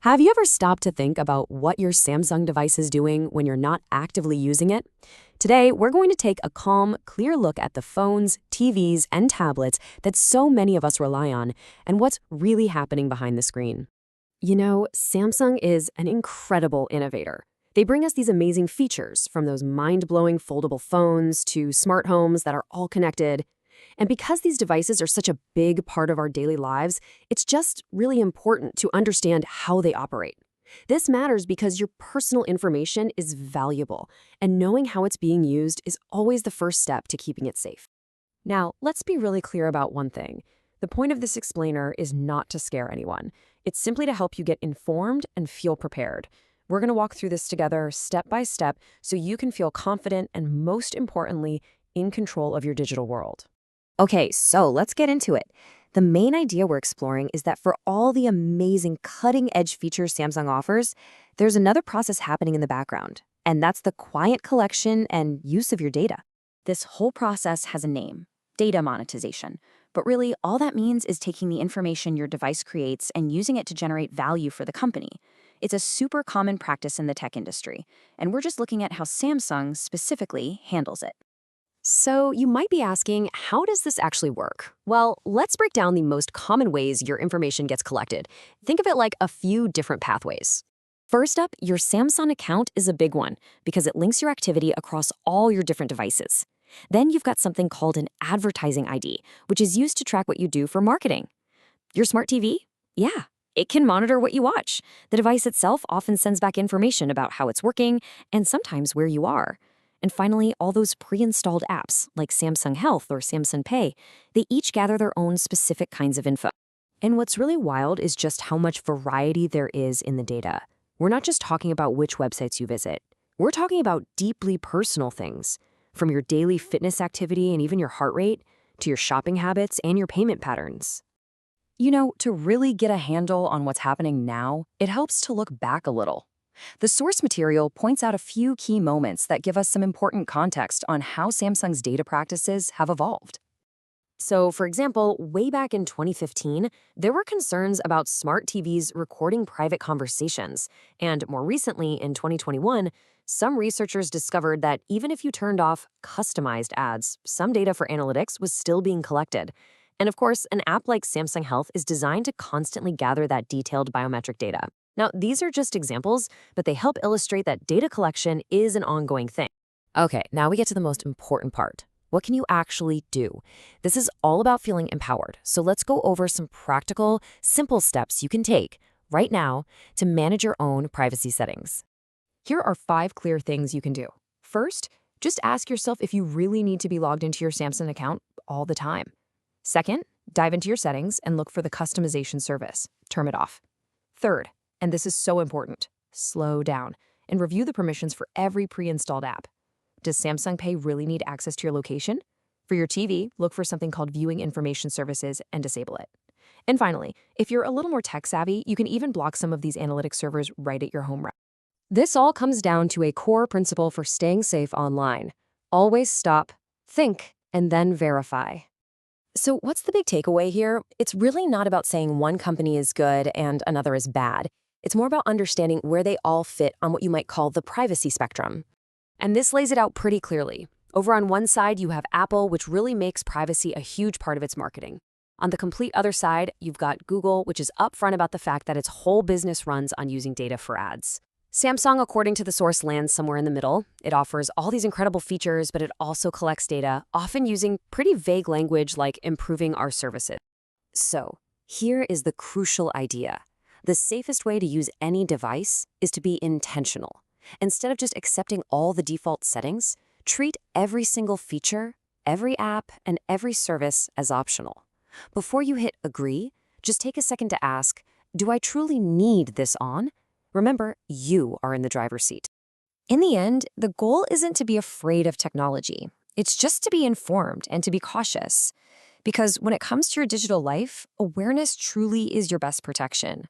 Have you ever stopped to think about what your Samsung device is doing when you're not actively using it? Today, we're going to take a calm, clear look at the phones, TVs, and tablets that so many of us rely on, and what's really happening behind the screen. You know, Samsung is an incredible innovator. They bring us these amazing features, from those mind-blowing foldable phones to smart homes that are all connected. And because these devices are such a big part of our daily lives, it's just really important to understand how they operate. This matters because your personal information is valuable, and knowing how it's being used is always the first step to keeping it safe. Now, let's be really clear about one thing. The point of this explainer is not to scare anyone. It's simply to help you get informed and feel prepared. We're going to walk through this together step by step so you can feel confident and, most importantly, in control of your digital world. Okay, so let's get into it. The main idea we're exploring is that for all the amazing cutting-edge features Samsung offers, there's another process happening in the background, and that's the quiet collection and use of your data. This whole process has a name, data monetization. But really, all that means is taking the information your device creates and using it to generate value for the company. It's a super common practice in the tech industry, and we're just looking at how Samsung specifically handles it. So you might be asking, how does this actually work? Well, let's break down the most common ways your information gets collected. Think of it like a few different pathways. First up, your Samsung account is a big one because it links your activity across all your different devices. Then you've got something called an advertising ID, which is used to track what you do for marketing. Your smart TV? Yeah, it can monitor what you watch. The device itself often sends back information about how it's working and sometimes where you are. And finally, all those pre-installed apps, like Samsung Health or Samsung Pay, they each gather their own specific kinds of info. And what's really wild is just how much variety there is in the data. We're not just talking about which websites you visit. We're talking about deeply personal things, from your daily fitness activity and even your heart rate, to your shopping habits and your payment patterns. You know, to really get a handle on what's happening now, it helps to look back a little. The source material points out a few key moments that give us some important context on how Samsung's data practices have evolved. So, for example, way back in 2015, there were concerns about smart TVs recording private conversations. And more recently, in 2021, some researchers discovered that even if you turned off customized ads, some data for analytics was still being collected. And of course, an app like Samsung Health is designed to constantly gather that detailed biometric data. Now, these are just examples, but they help illustrate that data collection is an ongoing thing. Okay, now we get to the most important part. What can you actually do? This is all about feeling empowered, so let's go over some practical, simple steps you can take right now to manage your own privacy settings. Here are 5 clear things you can do. First, just ask yourself if you really need to be logged into your Samsung account all the time. Second, dive into your settings and look for the customization service. Turn it off. Third, and this is so important, slow down and review the permissions for every pre-installed app. Does Samsung Pay really need access to your location? For your TV, look for something called Viewing Information Services and disable it. And finally, if you're a little more tech-savvy, you can even block some of these analytics servers right at your home route. This all comes down to a core principle for staying safe online. Always stop, think, and then verify. So what's the big takeaway here? It's really not about saying one company is good and another is bad. It's more about understanding where they all fit on what you might call the privacy spectrum. And this lays it out pretty clearly. Over on one side, you have Apple, which really makes privacy a huge part of its marketing. On the complete other side, you've got Google, which is upfront about the fact that its whole business runs on using data for ads. Samsung, according to the source, lands somewhere in the middle. It offers all these incredible features, but it also collects data, often using pretty vague language like improving our services. So, here is the crucial idea. The safest way to use any device is to be intentional. Instead of just accepting all the default settings, treat every single feature, every app, and every service as optional. Before you hit agree, just take a second to ask, do I truly need this on? Remember, you are in the driver's seat. In the end, the goal isn't to be afraid of technology. It's just to be informed and to be cautious. Because when it comes to your digital life, awareness truly is your best protection.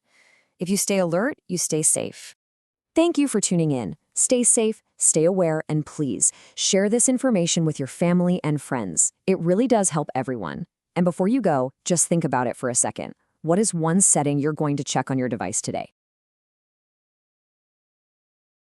If you stay alert, you stay safe. Thank you for tuning in. Stay safe, stay aware, and please share this information with your family and friends. It really does help everyone. And before you go, just think about it for a second. What is one setting you're going to check on your device today?